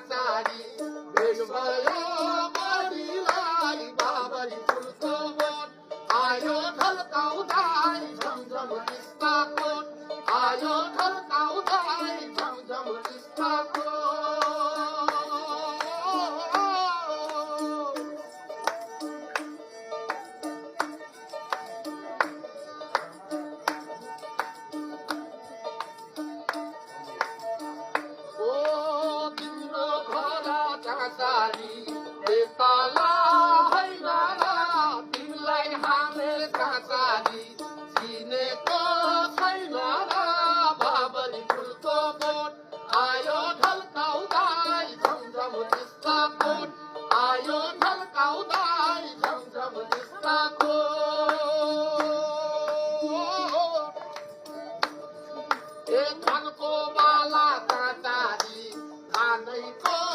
काँचारी भेट भयो बढीलाई बाबरी फुलको बोट आयो ढल्काउँदै झमझम टिस्टाकोट आयो ढल्काउँदै झमझम टिस्टाकोट काँचारी यताला होइन र तिमीलाई हामे काँचारी चिनेको छैन र बाबरी फुलको बोट आयो ढल्काउँदै झमझम टिस्टाकोट आयो ढल्काउँदै झमझम टिस्टाकोट ए धानको बाला काँचारी खानैको